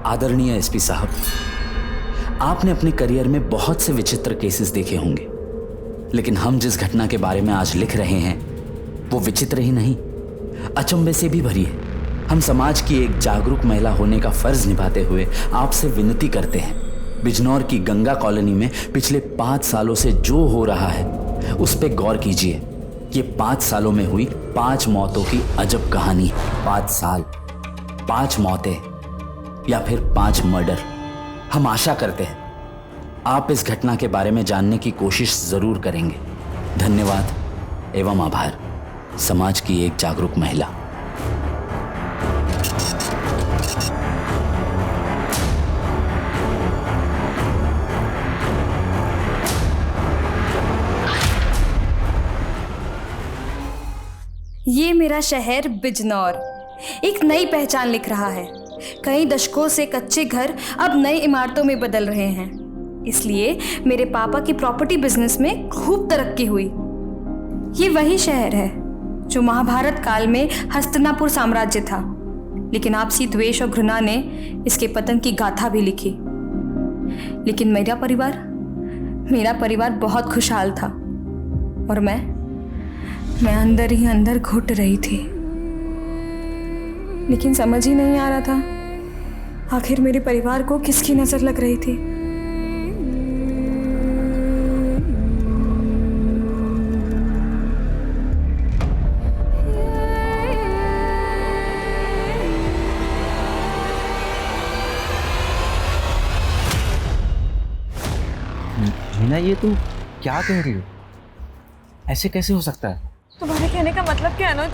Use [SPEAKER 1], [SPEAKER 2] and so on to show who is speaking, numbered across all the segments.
[SPEAKER 1] आदरणीय एसपी साहब, आपने अपने करियर में बहुत से विचित्र केसेस देखे होंगे, लेकिन हम जिस घटना के बारे में आज लिख रहे हैं वो विचित्र ही नहीं, अचंभे से भी भरी है। हम समाज की एक जागरूक महिला होने का फर्ज निभाते हुए आपसे विनती करते हैं, बिजनौर की गंगा कॉलोनी में पिछले 5 सालों से जो हो रहा है उस पर गौर कीजिए। ये 5 सालों में हुई 5 मौतों की अजब कहानी है। 5 साल, 5 मौतें या फिर 5 मर्डर। हम आशा करते हैं आप इस घटना के बारे में जानने की कोशिश जरूर करेंगे। धन्यवाद एवं आभार। समाज की एक जागरूक महिला।
[SPEAKER 2] ये मेरा शहर बिजनौर एक नई पहचान लिख रहा है। कई दशकों से कच्चे घर अब नई इमारतों में बदल रहे हैं, इसलिए मेरे पापा की प्रॉपर्टी बिजनेस में खूब तरक्की हुई। ये वही शहर है जो महाभारत काल में हस्तिनापुर साम्राज्य था, लेकिन आपसी द्वेष और घृणा ने इसके पतन की गाथा भी लिखी। लेकिन मेरा परिवार बहुत खुशहाल था और मैं अंदर ही अंदर घुट रही थी। लेकिन समझ ही नहीं आ रहा था आखिर मेरे परिवार को किसकी नजर लग रही थी।
[SPEAKER 3] मीना, ये तू क्या कह रही हो? ऐसे कैसे हो सकता है?
[SPEAKER 4] तुम्हारे कहने का मतलब क्या है अनुज?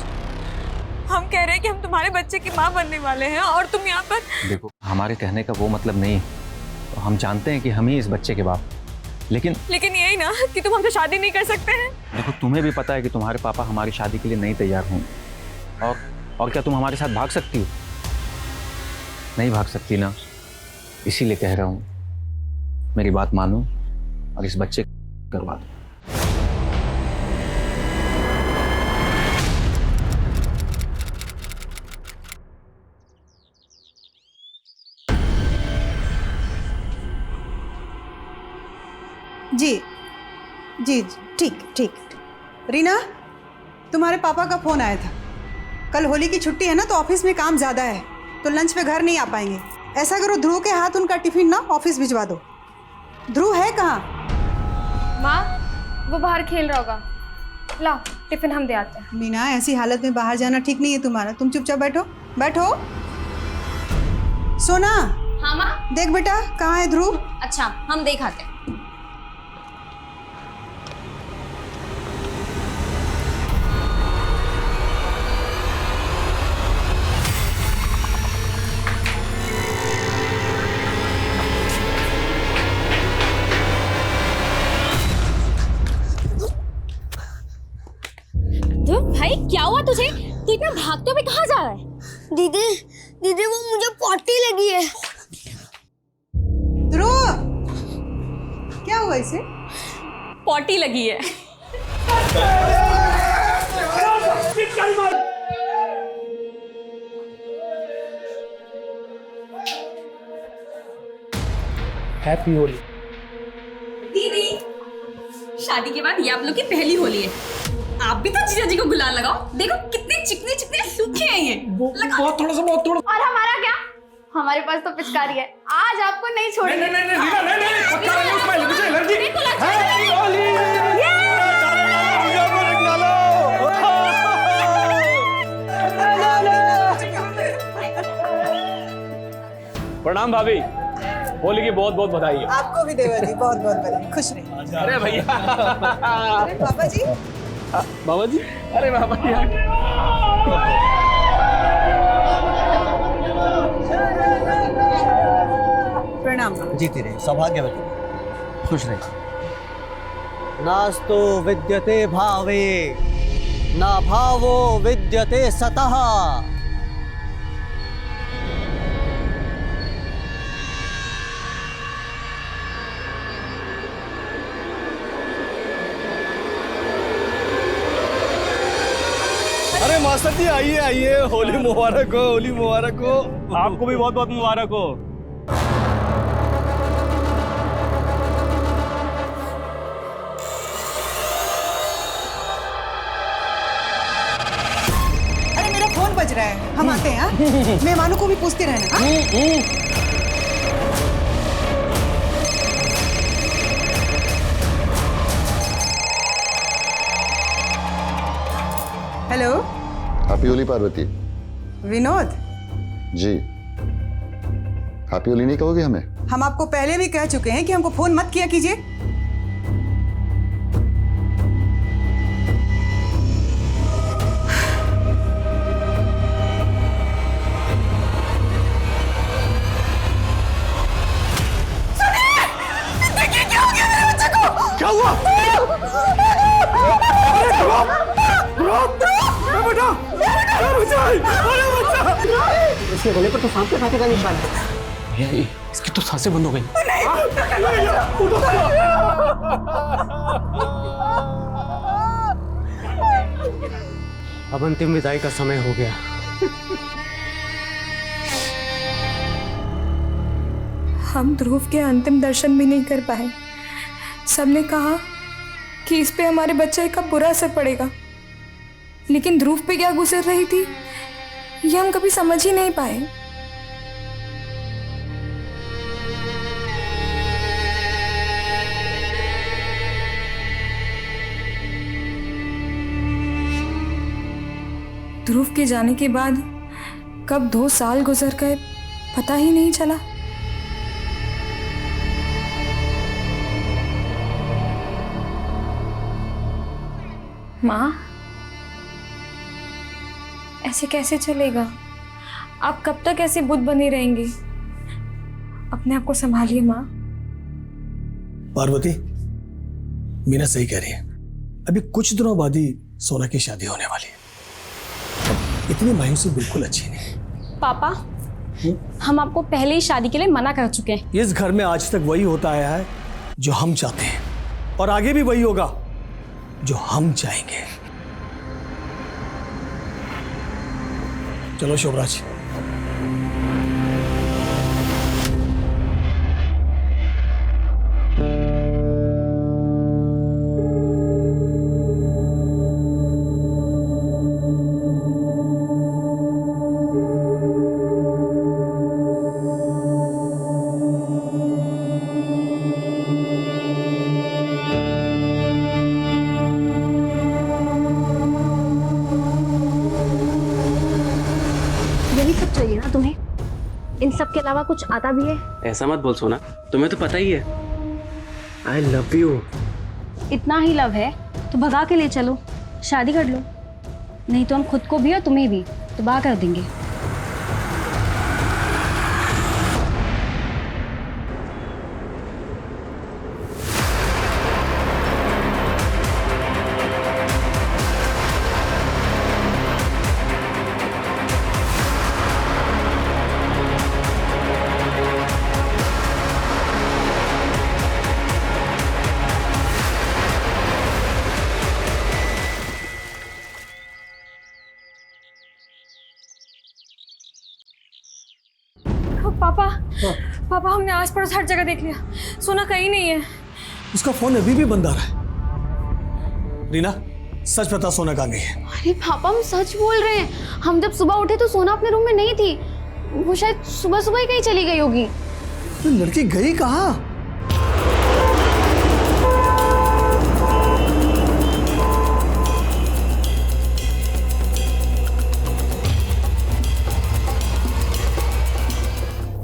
[SPEAKER 4] हम कह रहे हैं कि हम तुम्हारे बच्चे की माँ बनने वाले हैं और तुम यहाँ पर।
[SPEAKER 3] देखो, हमारे कहने का वो मतलब नहीं। हम जानते हैं कि हम ही इस बच्चे के बाप, लेकिन
[SPEAKER 4] यही ना कि तुम हमसे शादी नहीं कर सकते हैं।
[SPEAKER 3] देखो, तुम्हें भी पता है कि तुम्हारे पापा हमारी शादी के लिए नहीं तैयार हों। और क्या तुम हमारे साथ भाग सकती हो? नहीं भाग सकती ना, इसीलिए कह रहा हूँ मेरी बात मानो और इस बच्चे करवा दो।
[SPEAKER 5] जी जी जी, ठीक। रीना, तुम्हारे पापा का फोन आया था। कल होली की छुट्टी है ना, तो ऑफिस में काम ज़्यादा है, तो लंच पे घर नहीं आ पाएंगे। ऐसा करो, ध्रुव के हाथ उनका टिफिन ना ऑफिस भिजवा दो। ध्रुव है कहाँ?
[SPEAKER 2] माँ, वो बाहर खेल रहा होगा। लाओ टिफिन हम दे आते हैं।
[SPEAKER 5] मीना, ऐसी हालत में बाहर जाना ठीक नहीं है तुम्हारा। तुम चुपचाप बैठो। सोना।
[SPEAKER 6] हाँ माँ।
[SPEAKER 5] देख बेटा, कहाँ है ध्रुव?
[SPEAKER 6] अच्छा, हम देख आते हैं। भाई, क्या हुआ तुझे? तू इतना भागते हुए कहाँ जा रहा है?
[SPEAKER 7] दीदी वो मुझे पॉटी लगी है।
[SPEAKER 5] ध्रुव, क्या हुआ इसे?
[SPEAKER 6] पॉटी लगी है।
[SPEAKER 8] हैप्पी होली।
[SPEAKER 6] दीदी, शादी के बाद ये आप लोग की पहली होली है। आप भी तो जीजा जी को गुलाल लगाओ। देखो कितने चिकने सूखे हैं ये।
[SPEAKER 8] बहुत थोड़ा।
[SPEAKER 7] और हमारा क्या? हमारे पास तो पिचकारी है, आज आपको नहीं छोड़ेंगे।
[SPEAKER 8] प्रणाम भाभी, होली की बहुत बहुत बधाई है।
[SPEAKER 5] आपको भी देवर जी बहुत बहुत बधाई। खुश रहिए।
[SPEAKER 8] अरे भैया।
[SPEAKER 5] अरे पापा जी।
[SPEAKER 8] बाबा जी। अरे बाबा जी।
[SPEAKER 5] प्रणाम।
[SPEAKER 9] जीती रहे, सौभाग्यवती, खुश रहे। नास्तु विद्यते भावे, ना भावो विद्यते सतः।
[SPEAKER 10] अरे मास्टर जी, आइए होली मुबारक हो।
[SPEAKER 8] आपको भी बहुत बहुत मुबारक हो।
[SPEAKER 5] बज रहा है, हम आते हैं। हाँ? मेहमानों को भी पूछते रहना। हाँ? Hello,
[SPEAKER 11] happy Holi Parvati.
[SPEAKER 5] Vinod
[SPEAKER 11] ji, happy Holi नहीं कहोगे हमें?
[SPEAKER 5] हम आपको पहले भी कह चुके हैं कि हमको फोन मत किया कीजिए।
[SPEAKER 10] क्या हुआ?
[SPEAKER 9] इसके गले पर तो सांप के कांटे का निशान है।
[SPEAKER 8] इसकी तो सांसें बंद हो गई।
[SPEAKER 9] अब अंतिम विदाई का समय हो गया।
[SPEAKER 2] हम ध्रुव के अंतिम दर्शन भी नहीं कर पाए। सबने कहा कि इस पे हमारे बच्चे का बुरा असर पड़ेगा, लेकिन ध्रुव पे क्या गुजर रही थी ये हम कभी समझ ही नहीं पाए। ध्रुव के जाने के बाद कब 2 साल गुजर गए पता ही नहीं चला। माँ, ऐसे कैसे चलेगा? आप कब तक ऐसे बुद्ध बने रहेंगे? अपने आप को संभालिए माँ।
[SPEAKER 10] पार्वती, मीना सही कह रही है। अभी कुछ दिनों बाद ही सोना की शादी होने वाली है। इतनी मायूसी बिल्कुल अच्छी नहीं।
[SPEAKER 6] पापा, हम आपको पहले ही शादी के लिए मना कर चुके हैं।
[SPEAKER 10] इस घर में आज तक वही होता आया है जो हम चाहते हैं, और आगे भी वही होगा जो हम चाहेंगे। चलो शोभराज।
[SPEAKER 6] यही सब चाहिए ना तुम्हें? इन सब के अलावा कुछ आता भी है?
[SPEAKER 8] ऐसा मत बोल सोना, तुम्हें तो पता ही है।
[SPEAKER 9] I love you.
[SPEAKER 6] इतना ही लव है तो भगा के ले चलो, शादी कर लो, नहीं तो हम खुद को भी और तुम्हें भी तबाह कर देंगे।
[SPEAKER 2] पापा, हमने आस पड़ोस हर जगह देख लिया, सोना कहीं नहीं है।
[SPEAKER 10] उसका फोन अभी भी बंद आ रहा है। रीना, सच बता, सोना कहाँ गई है?
[SPEAKER 7] अरे पापा, हम सच बोल रहे हैं। हम जब सुबह उठे तो सोना अपने रूम में नहीं थी। वो शायद सुबह सुबह ही कहीं चली गई होगी।
[SPEAKER 10] तो लड़की गई कहाँ?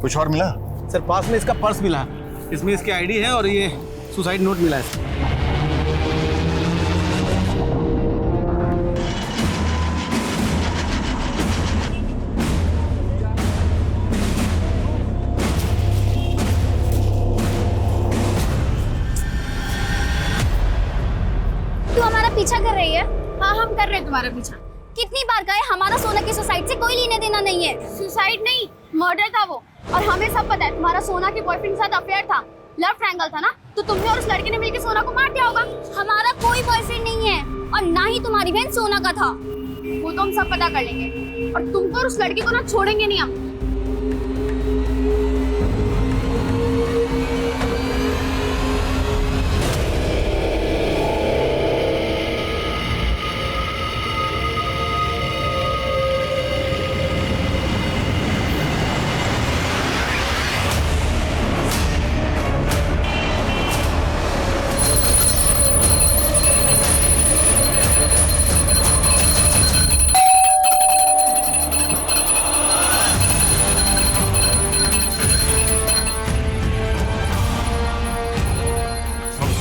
[SPEAKER 11] कुछ और मिला?
[SPEAKER 10] सर, पास में इसका पर्स मिला। इसमें इसकी आईडी है और ये सुसाइड नोट मिला है।
[SPEAKER 7] तू हमारा पीछा कर रही है? हाँ, हम कर रहे हैं तुम्हारा पीछा। कितनी बार कहे, हमारा सोना की सुसाइड से कोई लेना देना नहीं है। सुसाइड नहीं, मर्डर था वो। और हमें सब पता है तुम्हारा सोना के बॉयफ्रेंड के साथ अफेयर था, लव ट्रायंगल था ना, तो तुमने और उस लड़के ने मिलकर सोना को मार दिया होगा। हमारा कोई बॉयफ्रेंड नहीं है, और ना ही तुम्हारी बहन सोना का था। वो तो हम सब पता कर लेंगे, और तुमको और उस लड़के को ना छोड़ेंगे नहीं हम।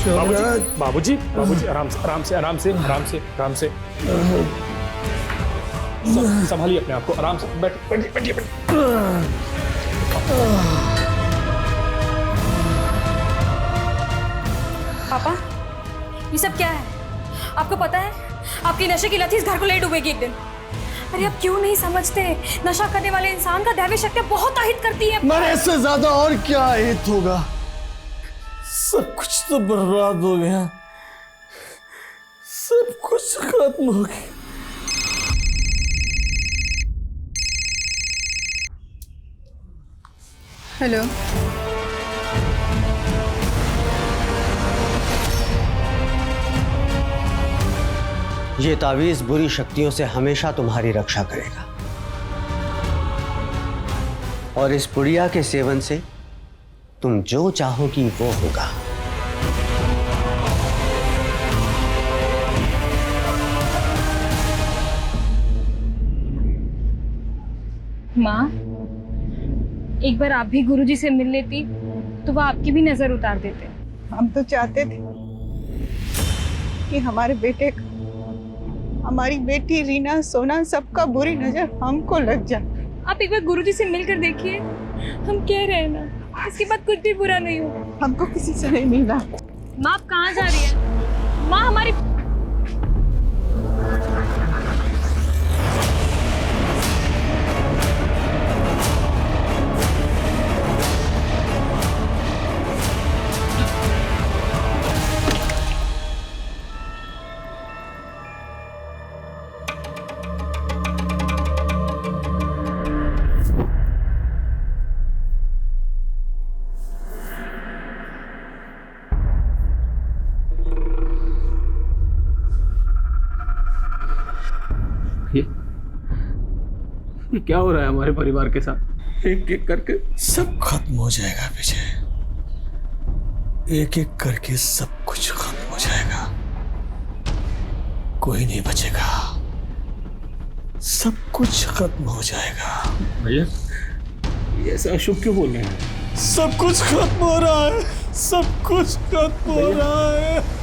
[SPEAKER 8] बाबूजी बाबूजी आराम से आराम से आराम से आराम से आराम से संभालिए अपने आप को, आराम से बैठिए बैठिए
[SPEAKER 2] पापा, ये सब क्या है? आपको पता है आपकी नशे की लत इस घर को ले डूबेगी एक दिन। अरे आप क्यों नहीं समझते, नशा करने वाले इंसान का दैवी शक्ति बहुत अहित करती है।
[SPEAKER 10] मरे से ज्यादा और क्या अहित होगा? सब कुछ तो बर्बाद हो गया, सब कुछ खत्म हो गया।
[SPEAKER 5] हेलो,
[SPEAKER 9] ये तावीज बुरी शक्तियों से हमेशा तुम्हारी रक्षा करेगा और इस पुड़िया के सेवन से तुम जो चाहोगी वो होगा।
[SPEAKER 2] माँ, एक बार आप भी गुरुजी से मिल लेती तो वो आपकी भी नजर उतार देते।
[SPEAKER 5] हम तो चाहते थे कि हमारे बेटे, हमारी बेटी रीना, सोना, सबका बुरी नजर हमको लग जाए।
[SPEAKER 2] आप एक बार गुरुजी से मिलकर देखिए, हम कह रहे हैं ना, इसके बाद कुछ भी बुरा नहीं हो।
[SPEAKER 5] हमको किसी से नहीं मिलना।
[SPEAKER 2] माँ, आप कहाँ जा रही है? माँ, हमारी
[SPEAKER 8] ये क्या हो रहा है हमारे परिवार के साथ? एक एक करके
[SPEAKER 10] सब खत्म हो जाएगा विजय, एक एक करके सब कुछ खत्म हो जाएगा, कोई नहीं बचेगा, सब कुछ खत्म हो जाएगा।
[SPEAKER 8] भैया, ये ऐसा अशुभ क्यों बोल रहे हैं?
[SPEAKER 10] सब कुछ खत्म हो रहा है, सब कुछ खत्म हो रहा है।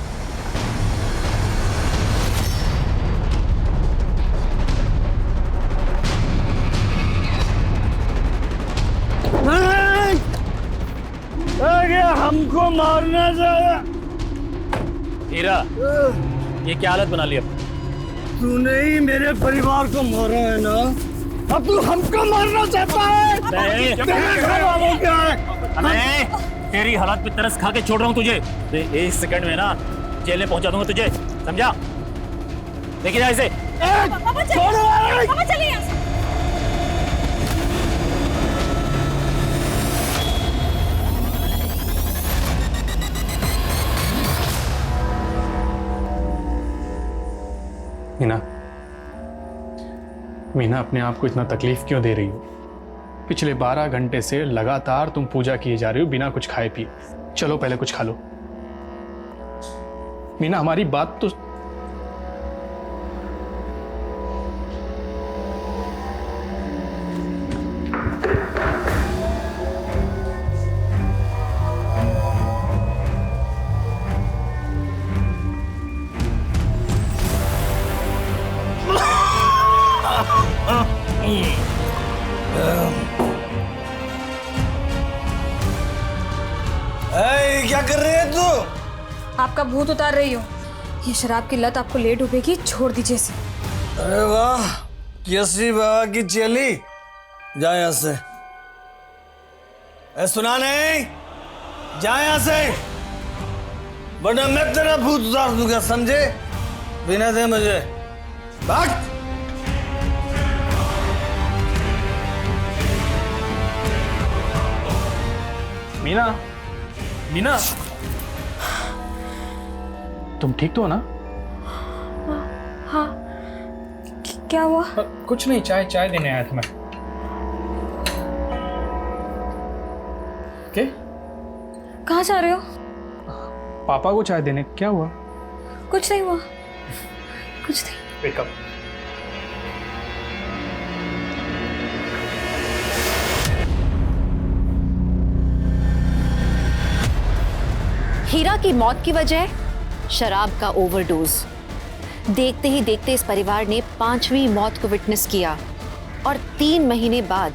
[SPEAKER 10] हमको मारना चाहिए।
[SPEAKER 8] हीरा, ये क्या हालत बना लिया?
[SPEAKER 10] तूने ही मेरे परिवार को मारा है ना, अब तू हमको मारना चाहता है?
[SPEAKER 8] नहीं।
[SPEAKER 10] तेरे घर वालों क्या है?
[SPEAKER 8] मैं तेरी हालत पे तरस खा के छोड़ रहा हूँ तुझे। एक सेकंड में ना जेल में पहुंचा दूंगा तुझे, समझा? देखिए ऐसे।
[SPEAKER 2] पापा चलिए यहाँ से।
[SPEAKER 8] मीना, मीना अपने आप को इतना तकलीफ क्यों दे रही हो? पिछले 12 घंटे से लगातार तुम पूजा किए जा रही हो बिना कुछ खाए पिए। चलो पहले कुछ खा लो। मीना, हमारी बात तो
[SPEAKER 10] क्या कर रहे है तू?
[SPEAKER 2] आपका भूत उतार रही हो। ये शराब की लत आपको ले डूबेगी, छोड़ दीजिए इसे।
[SPEAKER 10] अरे वाह, कैसी बाबा की चेली, जा यहाँ से। सुना नहीं, जा यहाँ से, वरना मैं तेरा भूत उतार दूंगा, समझे? बिना दे मुझे भाग।
[SPEAKER 8] मीना, मीना, तुम ठीक तो हो ना?
[SPEAKER 2] हाँ, क्या हुआ?
[SPEAKER 8] कुछ नहीं, चाय देने आया था मैं। क्या?
[SPEAKER 2] कहाँ जा रहे हो?
[SPEAKER 8] पापा को चाय देने। क्या हुआ?
[SPEAKER 2] कुछ नहीं हुआ, कुछ नहीं।
[SPEAKER 8] Wake up.
[SPEAKER 12] हीरा की मौत की वजह शराब का ओवरडोज। देखते ही देखते इस परिवार ने 5वीं मौत को विटनेस किया और 3 महीने बाद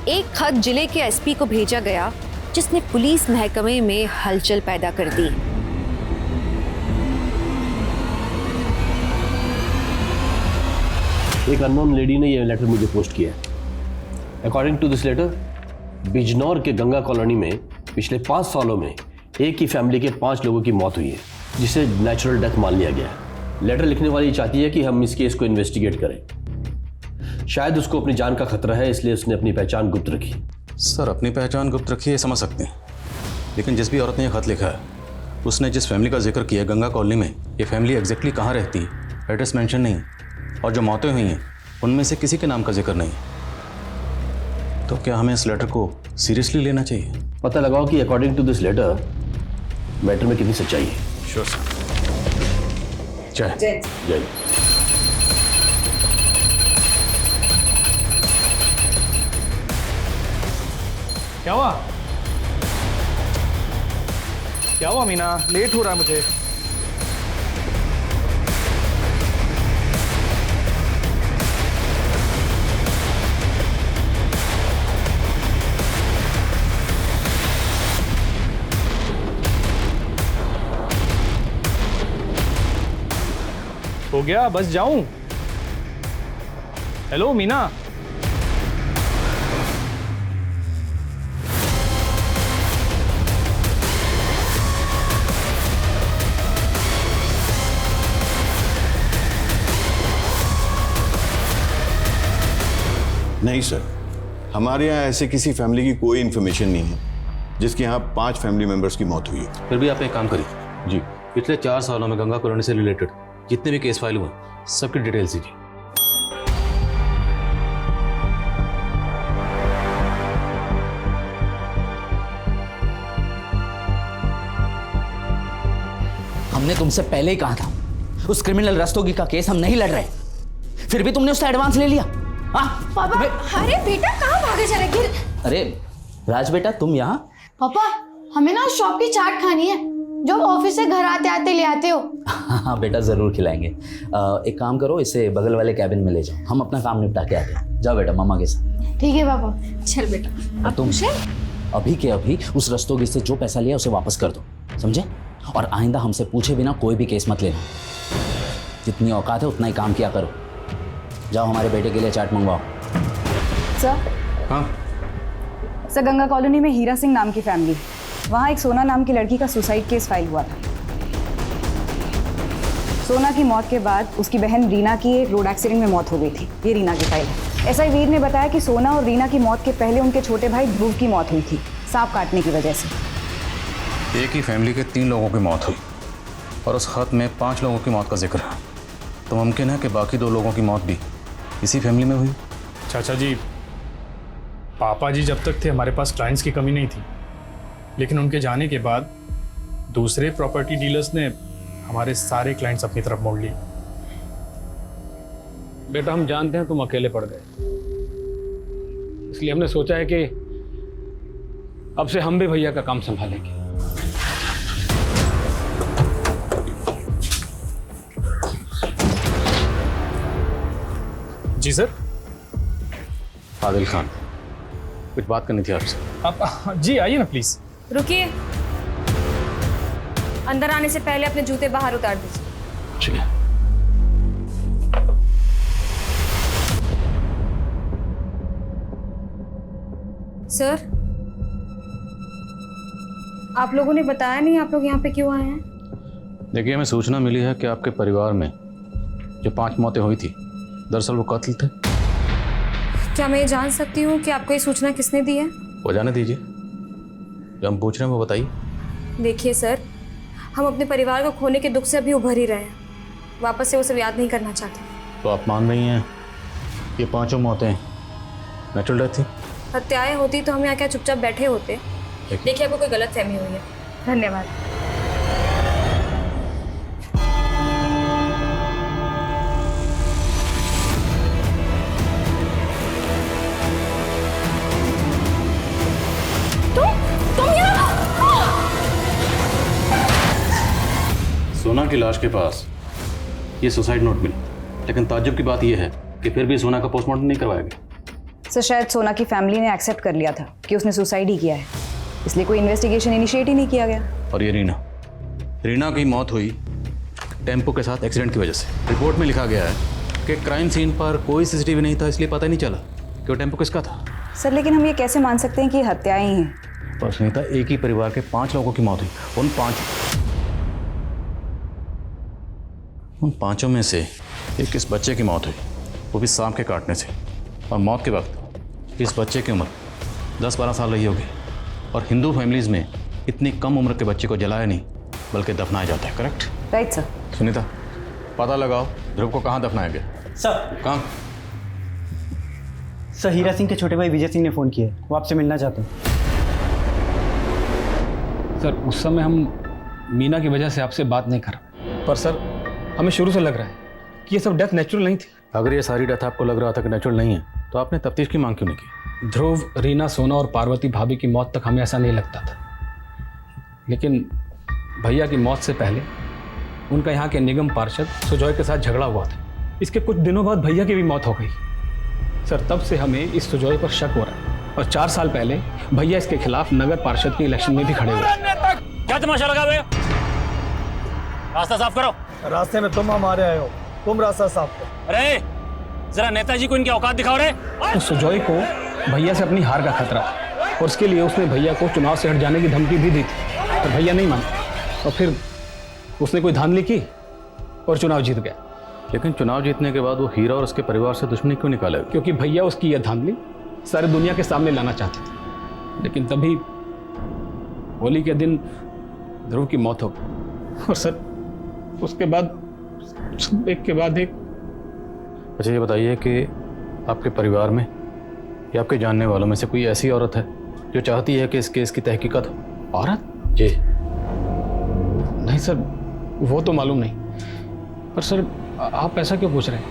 [SPEAKER 12] एक खत जिले के एसपी को भेजा गया जिसने पुलिस महकमे में हलचल पैदा कर दी।
[SPEAKER 13] एक अननोन लेडी ने यह लेटर मुझे पोस्ट किया है। According to this letter, Bijnor के गंगा कॉलोनी में पिछले 5 सालों में एक ही फैमिली के 5 लोगों की मौत हुई है, जिसे नेचुरल डेथ मान लिया गया है। लेटर लिखने वाली चाहती है कि हम इस केस को इन्वेस्टिगेट करें। शायद उसको अपनी जान का खतरा है, इसलिए उसने अपनी पहचान गुप्त रखी।
[SPEAKER 14] सर, अपनी पहचान गुप्त रखी है समझ सकते हैं, लेकिन जिस भी औरत ने यह खत लिखा है उसने जिस फैमिली का जिक्र किया गंगा कॉलोनी में, ये फैमिली एग्जैक्टली कहाँ रहती है, एड्रेस मेंशन नहीं, और जो मौतें हुई हैं उनमें से किसी के नाम का जिक्र नहीं। तो क्या हमें इस लेटर को सीरियसली लेना चाहिए?
[SPEAKER 13] पता लगाओ कि according to this letter matter में कितनी सच्चाई है।
[SPEAKER 14] Sure sir. जय
[SPEAKER 13] जय।
[SPEAKER 8] क्या हुआ मीना? लेट हो रहा है मुझे। हो गया, बस जाऊं? हेलो मीना।
[SPEAKER 15] नहीं सर, हमारे यहाँ ऐसे किसी फैमिली की कोई इन्फॉर्मेशन नहीं है जिसके यहाँ 5 फैमिली मेंबर्स की मौत हुई है।
[SPEAKER 14] फिर भी आप एक काम करिए जी, पिछले 4 सालों में गंगा कॉलोनी से रिलेटेड जितने भी केस फाइल हुए सबकी डिटेल्स दीजिए।
[SPEAKER 1] हमने तुमसे पहले ही कहा था उस क्रिमिनल रस्तोगी का केस हम नहीं लड़ रहे, फिर भी तुमने उसका एडवांस ले लिया।
[SPEAKER 2] पापा, अरे बेटा कहाँ भागे जा रहे?
[SPEAKER 1] अरे राज बेटा, तुम यहाँ?
[SPEAKER 16] पापा, हमें ना शॉप की चाट खानी है जो ऑफिस से घर आते आते ले आते हो।
[SPEAKER 1] हाँ बेटा, जरूर खिलाएंगे। एक काम करो, इसे बगल वाले कैबिन में ले जाओ, हम अपना काम निपटा के आते हैं। जाओ बेटा मम्मा के साथ।
[SPEAKER 16] ठीक है पापा।
[SPEAKER 2] चल बेटा।
[SPEAKER 1] तुम अभी के अभी उस रस्तोगी से जो पैसा लिया उसे वापस कर दो, समझे? और आइंदा हमसे पूछे बिना कोई भी केस मत लेना। जितनी औकात है उतना ही काम किया करो। जाओ हमारे बेटे के लिए चाट मंगवाओ।
[SPEAKER 17] सर।
[SPEAKER 14] हाँ
[SPEAKER 17] सर, गंगा कॉलोनी में हीरा सिंह नाम की फैमिली, वहाँ एक सोना नाम की लड़की का सुसाइड केस फाइल हुआ था। सोना की मौत के बाद उसकी बहन रीना की एक रोड एक्सीडेंट में मौत हो गई थी। ये रीना की फाइल है। एसआई वीर ने बताया कि सोना और रीना की मौत के पहले उनके छोटे भाई ध्रुव की मौत हुई थी, सांप काटने की वजह से।
[SPEAKER 14] एक ही फैमिली के 3 लोगों की मौत हुई और उस खत में 5 लोगों की मौत का जिक्र है, तो मुमकिन है कि बाकी 2 लोगों की मौत भी इसी फैमिली में हुई।
[SPEAKER 8] चाचा जी, पापा जी जब तक थे हमारे पास क्लाइंट्स की कमी नहीं थी, लेकिन उनके जाने के बाद दूसरे प्रॉपर्टी डीलर्स ने हमारे सारे क्लाइंट्स अपनी तरफ मोड़ लिए।
[SPEAKER 3] बेटा, हम जानते हैं तुम अकेले पड़ गए, इसलिए हमने सोचा है कि अब से हम भी भैया का काम संभालेंगे।
[SPEAKER 8] जी सर।
[SPEAKER 14] आदिल खान, कुछ बात करनी थी आपसे।
[SPEAKER 8] आप जी आइए ना प्लीज।
[SPEAKER 2] रुकिए, अंदर आने से पहले अपने जूते बाहर उतार दीजिए।
[SPEAKER 14] ठीक है।
[SPEAKER 2] सर, आप लोगों ने बताया नहीं आप लोग यहाँ पे क्यों आए हैं?
[SPEAKER 14] देखिए, हमें सूचना मिली है कि आपके परिवार में जो 5 मौतें हुई थी, दरअसल वो कत्ल थे।
[SPEAKER 2] क्या मैं ये जान सकती हूँ कि आपको ये सूचना किसने दी है?
[SPEAKER 14] वो जाने दीजिए, जो हम पूछ रहे हैं वो बताइए।
[SPEAKER 2] देखिए सर, हम अपने परिवार को खोने के दुख से अभी उभर ही रहे हैं, वापस से वो सब याद नहीं करना चाहते।
[SPEAKER 14] तो आप मान रही हैं ये 5 मौतें नेचुरल डेथ थी?
[SPEAKER 2] हत्याएं होती तो हम यहाँ क्या चुपचाप बैठे होते? देखिए, आपको कोई गलतफहमी हुई है। धन्यवाद। तुम यहाँ
[SPEAKER 14] सोना की लाश के पास ये सुसाइड नोट मिला, लेकिन ताज्जुब की बात यह है कि फिर भी सोना का पोस्टमार्टम नहीं करवाया गया।
[SPEAKER 17] सर शायद सोना की फैमिली ने एक्सेप्ट कर लिया था कि उसने सुसाइड ही किया है, इसलिए कोई इन्वेस्टिगेशन इनिशिएट ही नहीं किया गया।
[SPEAKER 14] और ये रीना की मौत हुई टेम्पो के साथ एक्सीडेंट की वजह से। रिपोर्ट में लिखा गया है कि क्राइम सीन पर कोई सीसीटीवी नहीं था, इसलिए पता ही नहीं चला कि वो टेम्पो किसका था।
[SPEAKER 17] सर लेकिन हम ये कैसे मान सकते हैं कि हत्याएं ही हैं?
[SPEAKER 14] पर सुनीता, एक ही परिवार के 5 लोगों की मौत हुई। उन पांचों में से एक इस बच्चे की मौत हुई, वो भी सांप के काटने से। और मौत के वक्त इस बच्चे की उम्र 10-12 साल रही होगी। और हिंदू फैमिलीज में इतनी कम उम्र के बच्चे को जलाया नहीं बल्कि दफनाया जाता है। करेक्ट?
[SPEAKER 17] Right sir.
[SPEAKER 14] सुनीता, पता लगाओ ध्रुव को कहाँ दफनाया गया।
[SPEAKER 18] सर
[SPEAKER 14] कहाँ?
[SPEAKER 18] सर हीरा सिंह के छोटे भाई विजय सिंह ने फ़ोन किया है, वो आपसे मिलना चाहते हैं।
[SPEAKER 8] सर उस समय हम मीना की वजह से आपसे बात नहीं कर, पर सर हमें शुरू से लग रहा है कि ये सब डेथ नेचुरल नहीं थी।
[SPEAKER 14] अगर ये सारी डेथ आपको लग रहा था कि नेचुरल नहीं है तो आपने तफ्तीश की मांग क्यों नहीं की?
[SPEAKER 8] ध्रुव, रीना, सोना और पार्वती भाभी की मौत तक हमें ऐसा नहीं लगता था, लेकिन भैया की मौत से पहले उनका यहाँ के निगम पार्षद सुजॉय के साथ झगड़ा हुआ था। इसके कुछ दिनों बाद भैया की भी मौत हो गई। सर तब से हमें इस सुजॉय पर शक हो रहा है, और 4 साल पहले भैया इसके खिलाफ नगर पार्षद के इलेक्शन में भी खड़े हुए।
[SPEAKER 19] क्या तमाशा लगा हुए? रास्ता साफ करो।
[SPEAKER 10] रास्ते में तुम हमारे आए हो, तुम रास्ता साफ करो।
[SPEAKER 19] अरे जरा नेताजी को इनकी औकात दिखाओ रे।
[SPEAKER 8] तो सुजॉय को भैया से अपनी हार का खतरा, और उसके लिए उसने भैया को चुनाव से हट जाने की धमकी भी दी थी, पर भैया नहीं माना, और फिर उसने कोई धांधली की और चुनाव जीत गया।
[SPEAKER 14] लेकिन चुनाव जीतने के बाद वो हीरा और उसके परिवार से दुश्मनी क्यों निकाले?
[SPEAKER 8] क्योंकि भैया उसकी यह धांधली सारी दुनिया के सामने लाना चाहते थे। लेकिन तभी होली के दिन ध्रुव की मौत हो गई, और सर उसके बाद एक के बाद एक।
[SPEAKER 14] अच्छा ये बताइए कि आपके परिवार में या आपके जानने वालों में से कोई ऐसी औरत है जो चाहती है कि इस केस की तहकीकात हो?
[SPEAKER 8] औरत?
[SPEAKER 14] जी
[SPEAKER 8] नहीं सर, वो तो मालूम नहीं, पर सर आप ऐसा क्यों पूछ रहे हैं?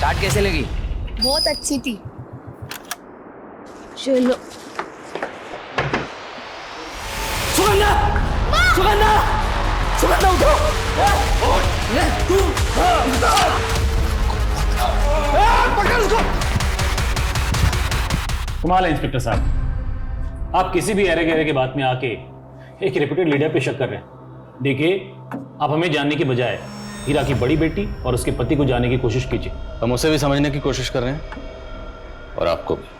[SPEAKER 1] चाट कैसे लगी?
[SPEAKER 16] बहुत अच्छी थी। चलो।
[SPEAKER 19] सुगंधा! सुगंधा! सुगंधा उठो! तू! पकड़ उसको! कमाल है इंस्पेक्टर साहब, आप किसी भी एरे गहरे के बात में आके एक रेप्यूटेड लीडर पे शक कर रहे हैं। देखिए, आप हमें जानने के बजाय हीरा की बड़ी बेटी और उसके पति को जानने की कोशिश कीजिए।
[SPEAKER 14] हम उसे भी समझने की कोशिश कर रहे हैं और आपको भी।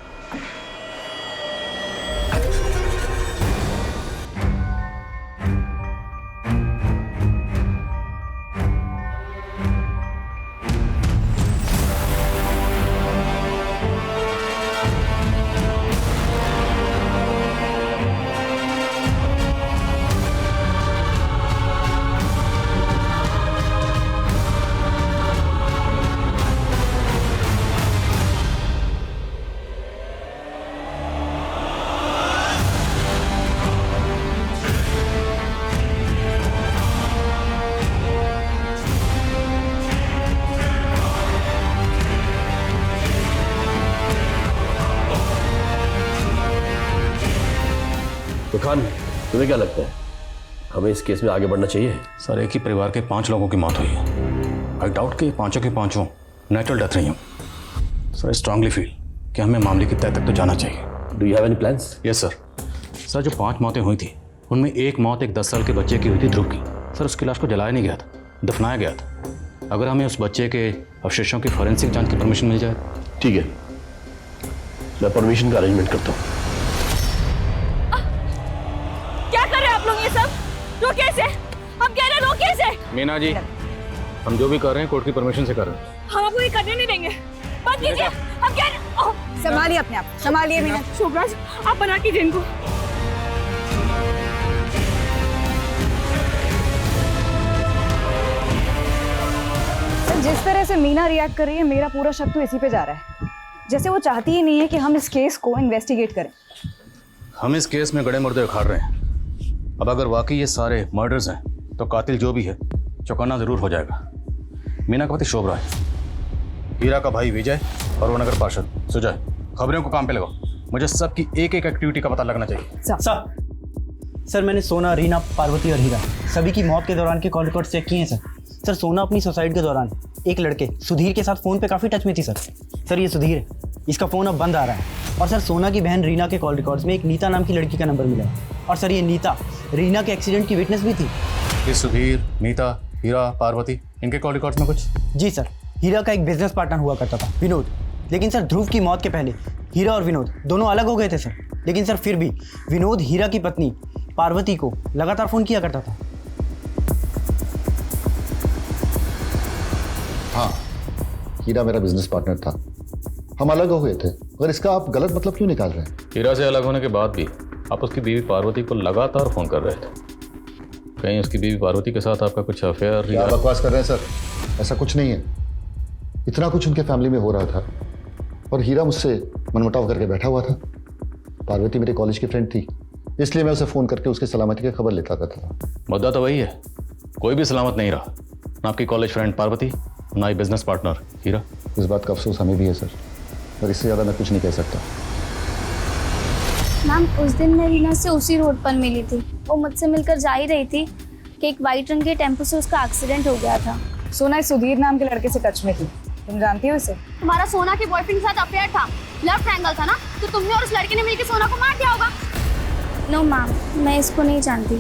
[SPEAKER 13] तो खान, तुम्हें क्या लगता है हमें इस केस में आगे बढ़ना चाहिए?
[SPEAKER 14] सर एक ही परिवार के 5 लोगों की मौत हुई है। आई डाउट कि पांचों के पांचों नेचुरल डेथ नहीं हो। सर आई स्ट्रांगली फील कि हमें मामले की तह तक तो जाना चाहिए।
[SPEAKER 13] Do you have any plans?
[SPEAKER 14] Yes sir. Sir जो 5 मौतें हुई थी उनमें एक मौत एक 10 साल के बच्चे की हुई थी, ध्रुव की। सर उसकी लाश को जलाया नहीं गया था, दफनाया गया था। अगर हमें उस बच्चे के अवशेषों की फॉरेंसिक जांच की परमिशन मिल जाए।
[SPEAKER 13] ठीक है, मैं परमिशन का अरेंजमेंट करता हूँ।
[SPEAKER 6] क्या कर रहे हैं आप लोग ये सब? रोकिए इसे, हम कह रहे हैं रोकिए इसे।
[SPEAKER 14] मीना जी, हम जो भी कर रहे हैं कोर्ट की परमिशन से कर रहे हैं।
[SPEAKER 6] हम आपको ये करने नहीं देंगे, बंद कीजिए। हम कह रहे।
[SPEAKER 17] संभालिए अपने आप, संभालिए मीना।
[SPEAKER 6] शोभराज, आप बना कीजिए इनको।
[SPEAKER 17] सर जिस तरह से मीना रिएक्ट कर रही है, मेरा पूरा शक तो इसी पे जा रहा है, जैसे वो चाहती ही नहीं है कि हम इस केस को इन्वेस्टिगेट करें।
[SPEAKER 14] हम इस केस में गड़े मुर्दे उखाड़ रहे हैं। अब अगर वाकई ये सारे मर्डर्स हैं तो कातिल जो भी है चौकन्ना जरूर हो जाएगा। मीना का पति शोभराज, हीरा का भाई विजय और वो नगर पार्षद सुजय। खबरों को काम पे लगाओ, मुझे सबकी एक एक एक्टिविटी का पता लगना चाहिए।
[SPEAKER 18] सर सर मैंने सोना, रीना, पार्वती और हीरा सभी की मौत के दौरान के कॉल रिकॉर्ड चेक किए हैं सर। सर सोना अपनी सुसाइड के दौरान एक लड़के सुधीर के साथ फ़ोन पे काफ़ी टच में थी सर। सर ये सुधीर है, इसका फ़ोन अब बंद आ रहा है। और सर सोना की बहन रीना के कॉल रिकॉर्ड्स में एक नीता नाम की लड़की का नंबर मिला है। और सर ये नीता रीना के एक्सीडेंट की विटनेस भी थी।
[SPEAKER 14] ये सुधीर, नीता, हीरा, पार्वती, इनके कॉल रिकॉर्ड्स में कुछ?
[SPEAKER 18] जी सर, हीरा का एक बिजनेस पार्टनर हुआ करता था विनोद, लेकिन सर ध्रुव की मौत के पहले हीरा और विनोद दोनों अलग हो गए थे सर। लेकिन सर फिर भी विनोद हीरा की पत्नी पार्वती को लगातार फ़ोन किया करता था।
[SPEAKER 11] हाँ, हीरा मेरा बिजनेस पार्टनर था, हम अलग हो गए थे, मगर इसका आप गलत मतलब क्यों निकाल रहे हैं?
[SPEAKER 14] हीरा से अलग होने के बाद भी आप उसकी बीवी पार्वती को लगातार फ़ोन कर रहे थे। कहीं उसकी बीवी पार्वती के साथ आपका कुछ अफेयर?
[SPEAKER 11] क्या बकवास कर रहे हैं सर, ऐसा कुछ नहीं है। इतना कुछ उनके फैमिली में हो रहा था और हीरा मुझसे मनमुटाव करके बैठा हुआ था। पार्वती मेरे कॉलेज की फ्रेंड थी, इसलिए मैं उसे फ़ोन करके उसकी सलामती की खबर लेता था।
[SPEAKER 14] मुद्दा तो वही है, कोई भी सलामत नहीं रहा, ना आपकी कॉलेज फ्रेंड पार्वती, ना ही बिजनेस पार्टनर हीरा।
[SPEAKER 11] इस बात का अफसोस हमें भी है सर, और इससे ज़्यादा मैं कुछ नहीं कह सकता।
[SPEAKER 7] मैम उस दिन मैं रीना से उसी रोड पर मिली थी। वो मुझसे मिलकर जा ही रही थी कि एक वाइट रंग के टेम्पो से उसका एक्सीडेंट हो गया था।
[SPEAKER 17] सोना इस सुधीर नाम के लड़के से टच में थी, तुम जानती हो उसे?
[SPEAKER 7] तुम्हारा सोना के बॉयफ्रेंड के साथ अफेयर था, लव ट्रायंगल था ना, तो तुमने और उस लड़के ने मिलकर सोना को मार दिया होगा। नो मैम, मैं इसको नहीं जानती।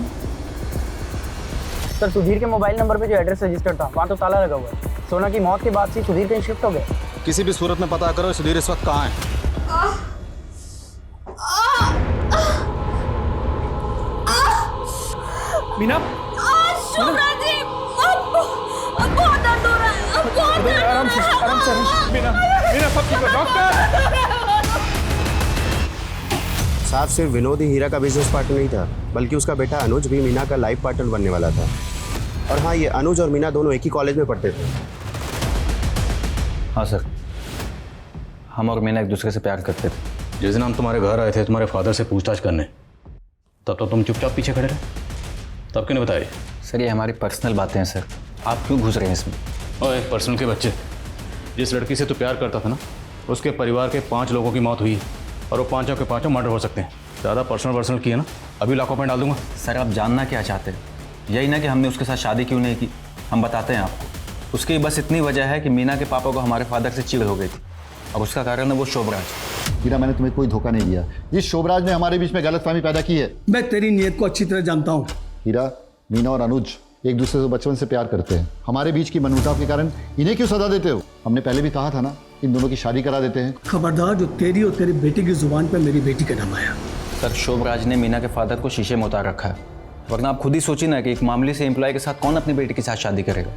[SPEAKER 18] सर सुधीर के मोबाइल नंबर पे जो एड्रेस रजिस्टर्ड था वहाँ तो ताला लगा हुआ है। सोना की मौत के बाद से सुधीर कहीं शिफ्ट हो गया।
[SPEAKER 14] किसी भी सूरत में पता करो सुधीर इस वक्त कहाँ है।
[SPEAKER 10] मीना,
[SPEAKER 4] बहुत दर्द हो रहा है, बहुत दर्द हो
[SPEAKER 10] आराम से, आराम से। मीना, मीना सब ठीक है, डॉक्टर।
[SPEAKER 9] साहब सिर्फ विनोद ही हीरा का बिजनेस पार्टनर नहीं था, बल्कि उसका बेटा अनुज भी मीना का लाइफ पार्टनर बनने वाला था। और हाँ, ये अनुज और मीना दोनों एक ही कॉलेज में पढ़ते थे।
[SPEAKER 3] हाँ सर, हम और मीना एक दूसरे से प्यार करते थे।
[SPEAKER 14] जिस दिन हम तुम्हारे घर आए थे तुम्हारे फादर से पूछताछ करने, तब तो तुम चुपचाप पीछे खड़े रहे, तब क्यों नहीं बताए?
[SPEAKER 3] सर ये हमारी पर्सनल बातें हैं सर, आप क्यों घुस रहे हैं इसमें?
[SPEAKER 14] ओए पर्सनल के बच्चे, जिस लड़की से तू प्यार करता था ना, उसके परिवार के 5 लोगों की मौत हुई और वो 5 के 5 मर्डर हो सकते हैं। ज़्यादा पर्सनल किया ना, अभी लाखों में डाल दूंगा।
[SPEAKER 3] सर आप जानना क्या चाहते हैं? यही ना कि हमने उसके साथ शादी क्यों नहीं की, हम बताते हैं आपको। उसकी बस इतनी वजह है कि मीना के पापा को हमारे फादर से चिढ़ हो गई थी, और उसका कारण है वो शोभराज।
[SPEAKER 11] हीरा, मैंने तुम्हें कोई धोखा नहीं दिया, ये शोभराज ने हमारे बीच में गलतफहमी पैदा की है।
[SPEAKER 10] मैं तेरी नीयत को अच्छी तरह जानता हूँ।
[SPEAKER 11] हीरा, मीना और अनुज एक दूसरे से बचपन से प्यार करते हैं, हमारे बीच की मनमुटाव के कारण इन्हें क्यों सजा देते हो? हमने पहले भी कहा था ना, इन दोनों की शादी करा देते हैं।
[SPEAKER 10] खबरदार जो तेरी और तेरी बेटी की जुबान पर मेरी बेटी का नाम आया।
[SPEAKER 3] सर शोभराज ने मीना के फादर को शीशे में उतार रखा है, वरना आप खुद ही सोचिए ना कि एक मामूली से एम्प्लॉय के साथ कौन अपनी बेटी के साथ शादी करेगा।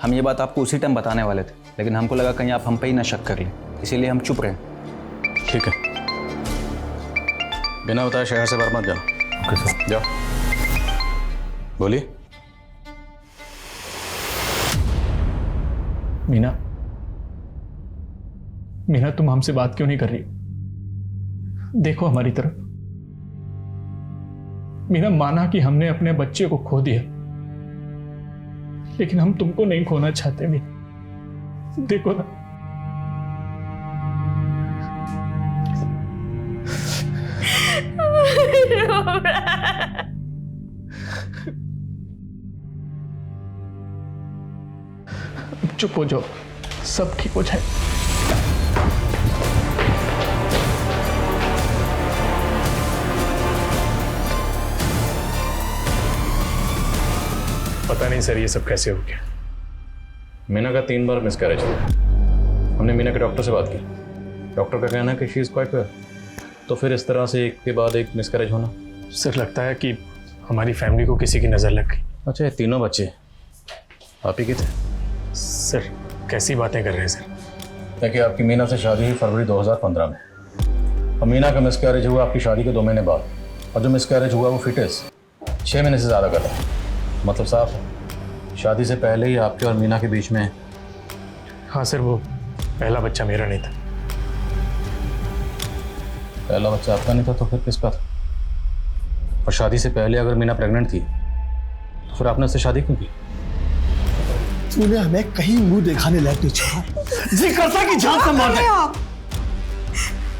[SPEAKER 3] हम ये बात आपको उसी टाइम बताने वाले थे, लेकिन हमको लगा कहीं आप हम पे ही ना शक कर लें, इसीलिए हम चुप रहे।
[SPEAKER 14] ठीक है, बिना बताए शहर से बाहर मत जाओ।
[SPEAKER 3] Okay sir.
[SPEAKER 14] जाओ, बोलिए।
[SPEAKER 8] मीना, मीना तुम हमसे बात क्यों नहीं कर रही? देखो हमारी तरफ। मीना, माना कि हमने अपने बच्चे को खो दिया, लेकिन हम तुमको नहीं खोना चाहते। मीना देखो ना, चुप हो जाओ, सब ठीक हो जाए। पता नहीं सर ये सब कैसे हो गया।
[SPEAKER 14] मीना का 3 बार मिसकैरेज हुआ। हमने मीना के डॉक्टर से बात की, डॉक्टर का कहना है कि शी इज़ क्वाइट वेल। तो फिर इस तरह से एक के बाद एक मिसकैरेज होना?
[SPEAKER 8] सर लगता है कि हमारी फैमिली को किसी की नज़र लग गई।
[SPEAKER 14] अच्छा, ये तीनों बच्चे आप ही के थे?
[SPEAKER 8] सर कैसी बातें कर रहे हैं सर?
[SPEAKER 14] देखिए, आपकी मीना से शादी हुई फरवरी 2015 में, और मीना का मिसकैरेज हुआ आपकी शादी के 2 महीने बाद, और जो मिसकैरेज हुआ वो फिटेस 6 महीने से ज़्यादा का था। मतलब साफ है, शादी से पहले ही आपके और मीना के बीच में।
[SPEAKER 8] हाँ सर, वो पहला बच्चा मेरा नहीं था।
[SPEAKER 14] पहला बच्चा आपका नहीं था तो फिर किसका था? और शादी से पहले अगर मीना प्रेग्नेंट थी तो फिर आपने उससे शादी क्यों की?
[SPEAKER 10] तूने हमें कहीं मुंह दिखाने लायक नहीं छोड़ा। जी करता कि जान से मार दे।
[SPEAKER 5] आप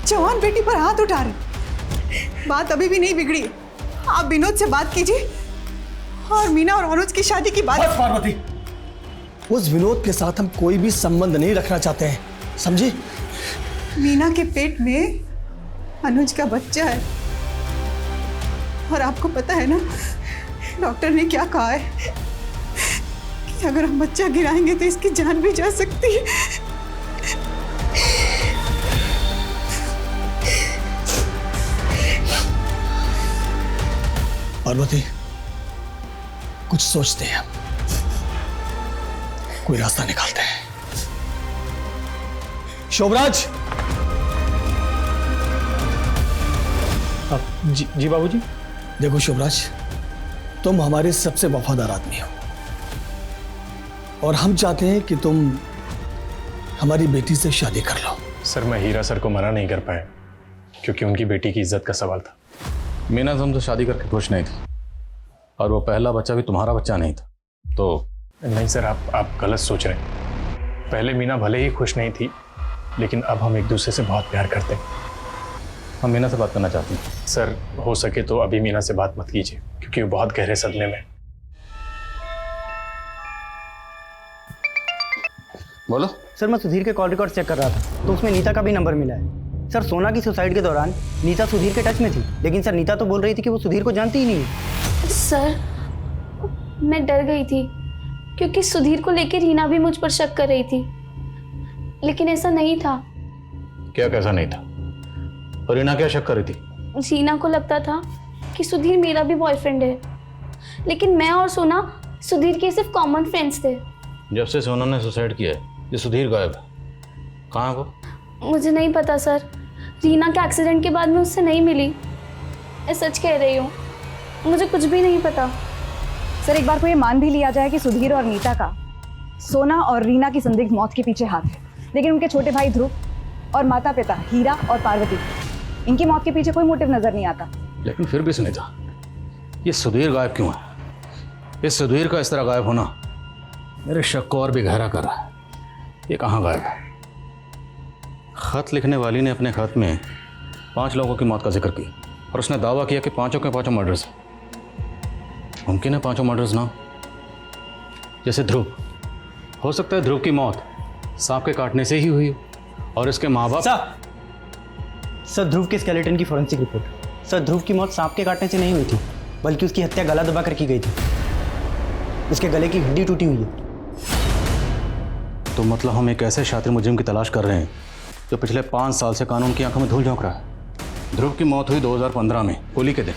[SPEAKER 5] जवान बेटी पर हाथ उठा रहे, बात अभी भी नहीं बिगड़ी। आप विनोद से बात कीजिए और मीना और अनुज की शादी की बात।
[SPEAKER 10] बस पार्वती, उस विनोद के साथ हम कोई भी संबंध नहीं रखना चाहते हैं, समझी?
[SPEAKER 5] मीना के पेट में अनुज का बच्चा है और आपको पता है ना डॉक्टर ने क्या कहा है कि अगर हम बच्चा गिराएंगे तो इसकी जान भी जा सकती है।
[SPEAKER 10] पार्वती, कुछ सोचते हैं, कोई रास्ता निकालते हैं। शोभराज।
[SPEAKER 8] जी बाबूजी।
[SPEAKER 10] देखो शोभराज, तुम हमारे सबसे वफादार आदमी हो और हम चाहते हैं कि तुम हमारी बेटी से शादी कर लो।
[SPEAKER 8] सर मैं हीरा सर को मना नहीं कर पाया क्योंकि उनकी बेटी की इज्जत का सवाल था।
[SPEAKER 14] मीना तुम तो शादी करके खुश नहीं थी और वो पहला बच्चा भी तुम्हारा बच्चा नहीं था तो।
[SPEAKER 8] नहीं सर, आप गलत सोच रहे हैं। पहले मीना भले ही खुश नहीं थी लेकिन अब हम एक दूसरे से बहुत प्यार करते हैं।
[SPEAKER 14] हम मीना से बात करना चाहते हैं।
[SPEAKER 8] सर हो सके तो अभी मीना से बात मत कीजिए क्योंकि वो बहुत गहरे सदमे में।
[SPEAKER 14] बोलो।
[SPEAKER 18] सर मैं सुधीर के कॉल रिकॉर्ड चेक कर रहा था तो उसमें नीता का भी नंबर मिला है। सर सोना की सुसाइड के दौरान नीता सुधीर के टच में थी, लेकिन सर नीता तो बोल रही थी कि वो सुधीर को जानती ही नहीं है।
[SPEAKER 16] सर मैं डर गई थी क्योंकि सुधीर को लेकर रीना भी मुझ पर शक कर रही थी, लेकिन ऐसा नहीं था।
[SPEAKER 14] क्या कैसा नहीं था? और रीना क्या शक कर रही थी?
[SPEAKER 16] रीना को लगता था कि सुधीर मेरा भी बॉयफ्रेंड है, लेकिन मैं और सोना सुधीर के सिर्फ कॉमन फ्रेंड्स थे।
[SPEAKER 14] जब से सोना ने सुसाइड किया है ये सुधीर गायब है। कहाँ वो?
[SPEAKER 16] मुझे नहीं पता सर, रीना के एक्सीडेंट के बाद मैं उससे नहीं मिली। मैं सच कह रही हूँ, मुझे कुछ भी नहीं पता।
[SPEAKER 17] सर एक बार को ये मान भी लिया जाए कि सुधीर और नीता का सोना और रीना की संदिग्ध मौत के पीछे हाथ है, लेकिन उनके छोटे भाई ध्रुव और माता पिता हीरा और पार्वती, इनकी मौत के पीछे कोई मोटिव नजर नहीं आता।
[SPEAKER 14] लेकिन फिर भी सुनीता, ये सुधीर गायब क्यों है? इस सुधीर का इस तरह गायब होना मेरे शक को और भी गहरा कर रहा है। ये कहाँ गायब है? खत लिखने वाली ने अपने खत में 5 लोगों की मौत का जिक्र किया और उसने दावा किया कि पांचों के पांचों मर्डर्स हैं। मुमकिन है पांचों मर्डर्स ना हो। जैसे ध्रुव, हो सकता है ध्रुव की मौत सांप के काटने से ही हुई हो और इसके माँ बाप।
[SPEAKER 18] सर ध्रुव के स्केलेटन की फॉरेंसिक रिपोर्ट। सर ध्रुव की मौत सांप के काटने से नहीं हुई थी, बल्कि उसकी हत्या गला दबा कर की गई थी। उसके गले की हड्डी टूटी हुई है।
[SPEAKER 14] तो मतलब हम एक ऐसे शातिर मुजरिम की तलाश कर रहे हैं जो पिछले 5 साल से कानून की आंखों में धूल झोंक रहा है। ध्रुव की मौत हुई 2015 में होली के दिन,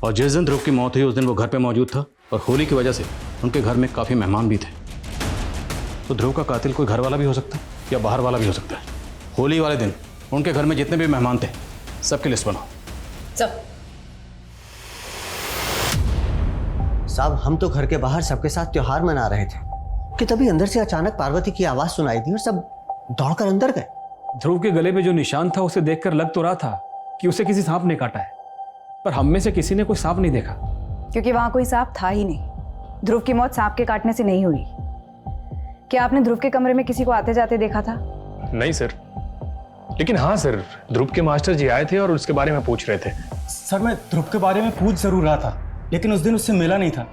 [SPEAKER 14] और जिस दिन ध्रुव की मौत हुई उस दिन वो घर पे मौजूद था और होली की वजह से उनके घर में काफ़ी मेहमान भी थे। तो ध्रुव का कातिल कोई घर वाला भी हो सकता है या बाहर वाला भी हो सकता है। होली वाले दिन उनके घर में जितने भी मेहमान थे सबकी लिस्ट बनाओ।
[SPEAKER 20] साहब हम तो घर के बाहर सबके साथ त्योहार मना रहे थे कि तभी अंदर से अचानक पार्वती की आवाज सुनाई दी और सब दौड़कर अंदर गए।
[SPEAKER 21] ध्रुव के गले पे जो निशान था उसे देखकर लग तो रहा था कि उसे किसी सांप ने काटा है, पर हम में से किसी ने कोई सांप नहीं देखा
[SPEAKER 17] क्योंकि वहां कोई सांप था ही नहीं। ध्रुव की मौत सांप के काटने से नहीं हुई। क्या आपने ध्रुव के कमरे में किसी को आते जाते देखा था?
[SPEAKER 8] नहीं सर, लेकिन हाँ सर, ध्रुव के मास्टर जी आए थे और उसके बारे में पूछ रहे थे।
[SPEAKER 18] सर मैं ध्रुव के बारे में पूछ जरूर रहा था, लेकिन उस दिन उससे मिला नहीं था।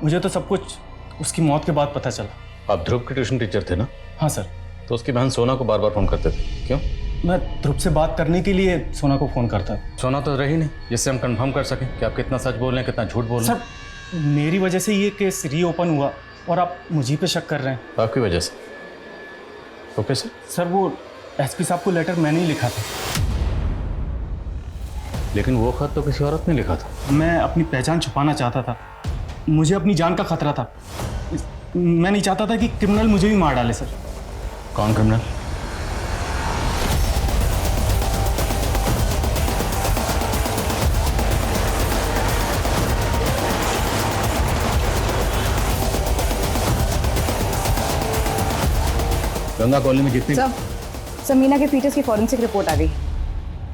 [SPEAKER 18] मुझे तो सब कुछ उसकी मौत के बाद पता चला।
[SPEAKER 14] आप ध्रुव के ट्यूशन टीचर थे ना?
[SPEAKER 18] हाँ सर।
[SPEAKER 14] तो उसकी बहन सोना को बार बार फोन करते थे, क्यों?
[SPEAKER 18] मैं ध्रुव से बात करने के लिए सोना को फोन करता।
[SPEAKER 14] सोना तो रही नहीं जिससे हम कंफर्म कर सकें कि आप कितना सच बोल रहे हैं कितना झूठ बोल रहे हैं।
[SPEAKER 18] सर मेरी वजह से ये केस रीओपन हुआ और आप मुझे पे शक कर रहे हैं।
[SPEAKER 14] आपकी वजह से? Okay sir.
[SPEAKER 18] सर वो एसपी साहब को लेटर मैंने ही लिखा था।
[SPEAKER 14] लेकिन वो खत तो किसी औरत ने लिखा था।
[SPEAKER 18] मैं अपनी पहचान छुपाना चाहता था, मुझे अपनी जान का खतरा था। मैं नहीं चाहता था कि क्रिमिनल मुझे भी मार डाले। सर
[SPEAKER 14] कौन क्रिमिनल? गंगा कॉलोनी में जितनी
[SPEAKER 17] सर मीना के फीटस की फॉरेंसिक रिपोर्ट आ गई।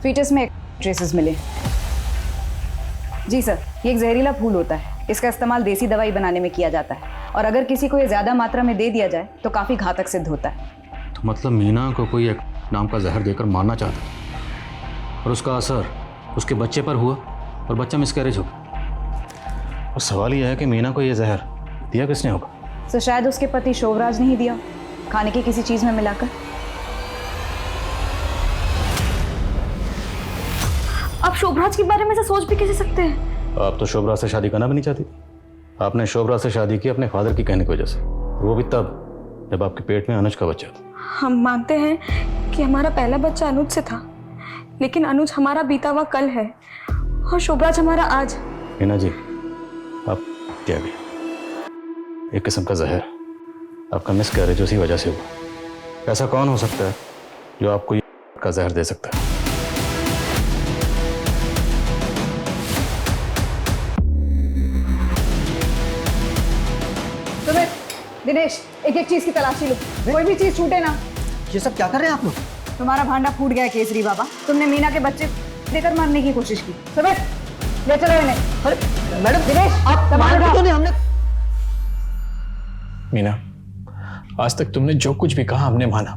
[SPEAKER 17] फीटस में ट्रेसेस मिले। जी सर, ये एक जहरीला फूल होता है। इसका इस्तेमाल देसी दवाई बनाने में किया जाता है और अगर किसी को ये ज़्यादा मात्रा में दे दिया जाए तो काफ़ी घातक सिद्ध होता है।
[SPEAKER 14] तो मतलब मीना को कोई एक नाम का जहर देकर मारना चाहता और उसका असर उसके बच्चे पर हुआ और बच्चा मिसकैरेज हो गया। और सवाल यह है कि मीना को यह जहर दिया किसने होगा?
[SPEAKER 17] तो शायद उसके पति शोभराज ने ही दिया, खाने की किसी चीज में मिलाकर।
[SPEAKER 16] आप शोभराज के बारे में से सोच भी कैसे सकते हैं?
[SPEAKER 14] आप तो शोभराज से शादी करना भी नहीं चाहती। आपने शोभराज से शादी की अपने फादर की कहने की वजह से, वो भी तब जब आपके पेट में अनुज का बच्चा था।
[SPEAKER 2] हम मानते हैं कि हमारा पहला बच्चा अनुज से था, लेकिन अनुज हमारा बीता हुआ कल है और शोभराज हमारा आज।
[SPEAKER 14] मीना जी, आप क्या गया, एक किस्म का जहर आपका मिसकैरेज उसी वजह से हुआ। ऐसा कौन हो सकता है जो आपको ये का जहर दे सकता है?
[SPEAKER 17] सुमित, दिनेश, एक एक चीज की तलाशी लो, कोई भी चीज छूटे ना।
[SPEAKER 20] ये सब क्या कर रहे हैं आप लोग?
[SPEAKER 17] तुम्हारा भांडा फूट गया है केसरी बाबा, तुमने मीना के बच्चे देकर मारने की कोशिश की। सुमित, ले चलो इन्हें।
[SPEAKER 20] अरे मैडम,
[SPEAKER 17] दिनेश, आप सामान उठाओ।
[SPEAKER 20] नहीं, हमने
[SPEAKER 8] मीना, आज तक तुमने जो कुछ भी कहा हमने माना।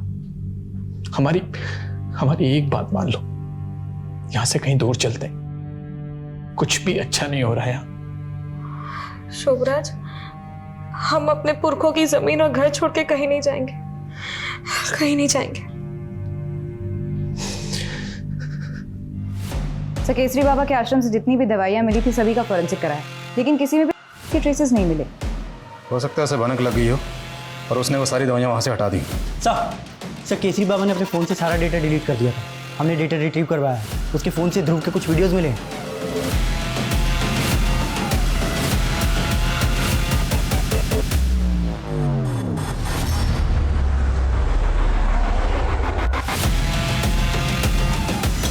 [SPEAKER 8] हमारी एक बात मान लो, यहां से कहीं दूर चलते हैं। कुछ भी अच्छा नहीं हो रहा है यहाँ।
[SPEAKER 4] शोभराज, हम अपने पुरखों की जमीन और घर छोड़ के कहीं नहीं जाएंगे, कहीं नहीं जाएंगे।
[SPEAKER 17] सर, केसरी बाबा के आश्रम से जितनी भी दवाइयाँ मिली थी सभी का फॉरेंसिक कराया, लेकिन किसी में भी ट्रेसेस नहीं मिले।
[SPEAKER 14] हो सकता है उसे भनक लग गई हो और उसने वो सारी दवाइयाँ वहाँ से हटा दी।
[SPEAKER 18] सर केसरी बाबा ने अपने फ़ोन से सारा डेटा डिलीट कर दिया था। हमने डेटा रिट्रीव करवाया है। उसके फ़ोन से ध्रुव के कुछ वीडियोज़ मिले हैं।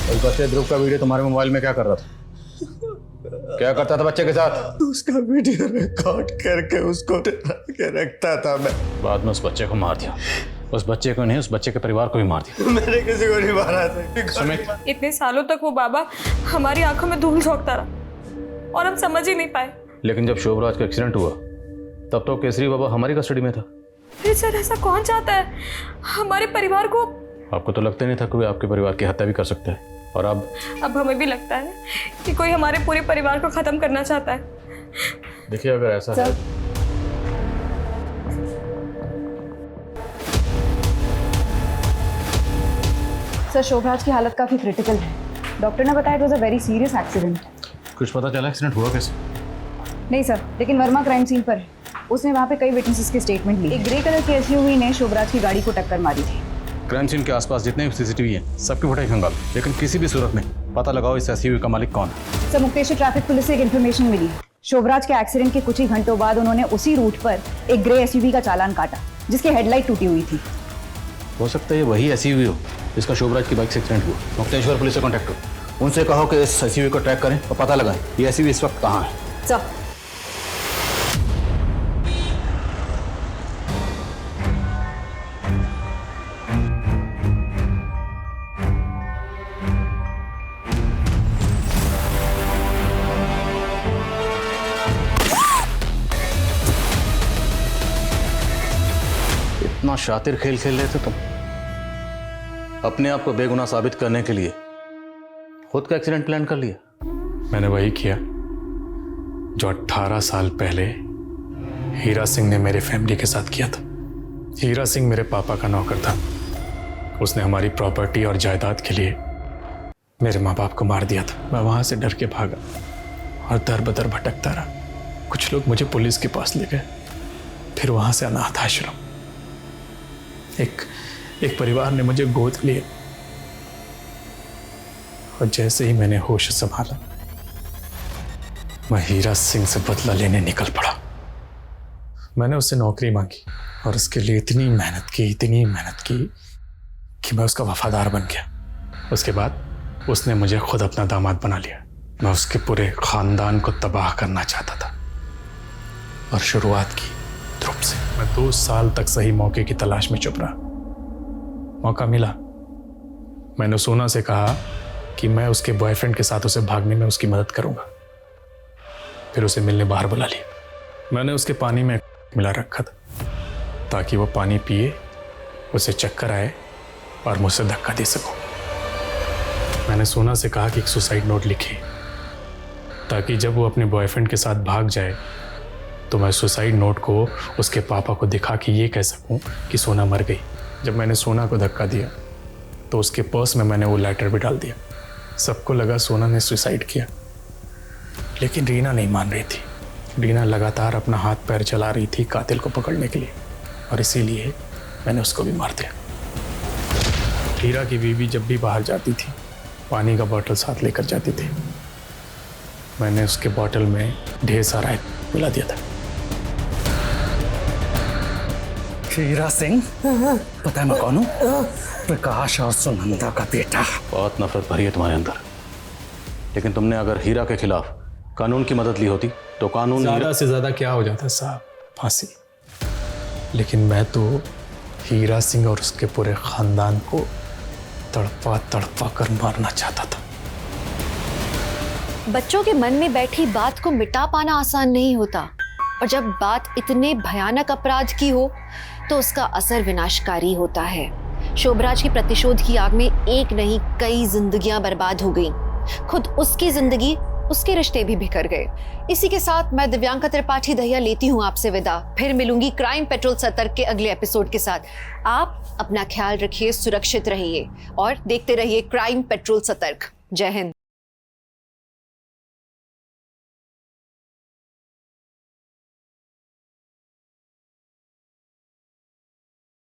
[SPEAKER 14] उस बच्चे ध्रुव का वीडियो तुम्हारे मोबाइल में क्या कर रहा था? क्या करता था बच्चे के साथ?
[SPEAKER 15] उसका वीडियो रिकॉर्ड करके उसको के रखता था मैं।
[SPEAKER 14] बाद में उस बच्चे को मार दिया। उस बच्चे को नहीं, उस बच्चे के परिवार को भी मार दिया।
[SPEAKER 15] मैंने किसी को नहीं मारा था।
[SPEAKER 14] सुमित,
[SPEAKER 4] इतने सालों तक वो बाबा हमारी आंखों में धूल झोंकता रहा और हम समझ ही नहीं पाए।
[SPEAKER 14] लेकिन जब शोभराज का एक्सीडेंट हुआ तब तो केसरी बाबा हमारी कस्टडी में था।
[SPEAKER 4] फिर सर ऐसा कौन चाहता है हमारे परिवार को?
[SPEAKER 14] आपको तो लगता नहीं था कि कोई आपके परिवार की हत्या भी कर सकता है, और अब
[SPEAKER 4] हमें भी लगता है कि कोई हमारे पूरे परिवार को खत्म करना चाहता है।
[SPEAKER 14] देखिए, अगर ऐसा है
[SPEAKER 17] सर, शोभराज की हालत काफी क्रिटिकल है। डॉक्टर ने बताया it was a very serious accident.
[SPEAKER 14] कुछ पता चला एक्सीडेंट हुआ कैसे?
[SPEAKER 17] नहीं सर, लेकिन वर्मा क्राइम सीन पर है। उसने वहाँ पे कई विटनेसेस के स्टेटमेंट लिए। एक ग्रे कलर की एसयूवी ने शोभराज की गाड़ी को टक्कर मारी थी।
[SPEAKER 14] क्राइम सीन के आसपास जितने भी सीसीटीवी हैं सबकी फुटेज खंगालो, लेकिन किसी भी सूरत में पता लगाओ इस एसयूवी का मालिक कौन है।
[SPEAKER 17] सर, मुक्तेश्वर ट्रैफिक पुलिस से एक इन्फॉर्मेशन मिली। शोभराज के एक्सीडेंट के कुछ ही घंटों बाद उन्होंने उसी रूट पर एक ग्रे एसयूवी का चालान काटा जिसकी हेडलाइट टूटी हुई थी।
[SPEAKER 14] हो सकता है ये वही एसयूवी हो जिसका शोभराज की बाइक से एक्सीडेंट हुआ। मुक्तेश्वर पुलिस से कॉन्टैक्ट करो, उनसे कहो कि इस एसयूवी को ट्रैक करें और पता लगाएं ये एसयूवी इस वक्त कहाँ है।
[SPEAKER 17] सर,
[SPEAKER 14] इतना शातिर खेल खेल रहे थे तुम, अपने आप को बेगुनाह साबित करने के लिए खुद का एक्सीडेंट प्लान कर लिया।
[SPEAKER 8] मैंने वही किया जो 18 साल पहले हीरा सिंह ने मेरे फैमिली के साथ किया था। हीरा सिंह मेरे पापा का नौकर था। उसने हमारी प्रॉपर्टी और जायदाद के लिए मेरे माँ बाप को मार दिया था। मैं वहां से डर के भागा और दर बदर भटकता रहा। कुछ लोग मुझे पुलिस के पास ले गए, फिर वहां से अनाथ आश्रम। एक परिवार ने मुझे गोद लिया और जैसे ही मैंने होश संभाला मैं हीरा सिंह से बदला लेने निकल पड़ा। मैंने उससे नौकरी मांगी और उसके लिए इतनी मेहनत की कि मैं उसका वफादार बन गया। उसके बाद उसने मुझे खुद अपना दामाद बना लिया। मैं उसके पूरे खानदान को तबाह करना चाहता था और शुरुआत की ध्रुव से। मैं 2 साल तक सही मौके की तलाश में चुप रहा। मौका मिला, मैंने सोना से कहा कि मैं उसके बॉयफ्रेंड के साथ उसे भागने में उसकी मदद करूंगा। फिर उसे मिलने बाहर बुला लिया। मैंने उसके पानी में मिला रखा था ताकि वो पानी पिए, उसे चक्कर आए और मुझसे धक्का दे सकूं। मैंने सोना से कहा कि एक सुसाइड नोट लिखे ताकि जब वो अपने बॉयफ्रेंड के साथ भाग जाए तो मैं सुसाइड नोट को उसके पापा को दिखा के ये कह सकूं कि सोना मर गई। जब मैंने सोना को धक्का दिया तो उसके पर्स में मैंने वो लेटर भी डाल दिया। सबको लगा सोना ने सुसाइड किया, लेकिन रीना नहीं मान रही थी। रीना लगातार अपना हाथ पैर चला रही थी कातिल को पकड़ने के लिए, और इसीलिए मैंने उसको भी मार दिया। हीरा की बीवी जब भी बाहर जाती थी पानी का बोतल साथ लेकर जाती थी। मैंने उसके बोतल में ढेर सारा मिला दिया था।
[SPEAKER 21] हीरा सिंह, पता है मैं कौन हूँ? प्रकाश और सुनंदा का बेटा।
[SPEAKER 14] बहुत नफरत भरी है तुम्हारे अंदर, लेकिन तुमने अगर हीरा के खिलाफ कानून की मदद ली होती तो कानून
[SPEAKER 8] ज्यादा से ज्यादा क्या हो जाता साहब? फांसी। लेकिन मैं तो हीरा सिंह और उसके पूरे खानदान को तड़पा तड़पा कर मारना चाहता था।
[SPEAKER 12] बच्चों के मन में बैठी बात को मिटा पाना आसान नहीं होता, और जब बात इतने भयानक अपराध की हो तो उसका असर विनाशकारी होता है। शोभराज की प्रतिशोध की आग में एक नहीं कई जिंदगियां बर्बाद हो गईं। खुद उसकी जिंदगी, उसके रिश्ते भी बिखर गए। इसी के साथ मैं दिव्यांका त्रिपाठी दहिया लेती हूँ आपसे विदा। फिर मिलूंगी क्राइम पेट्रोल सतर्क के अगले एपिसोड के साथ। आप अपना ख्याल रखिए, सुरक्षित रहिए और देखते रहिए क्राइम पेट्रोल सतर्क। जय हिंद।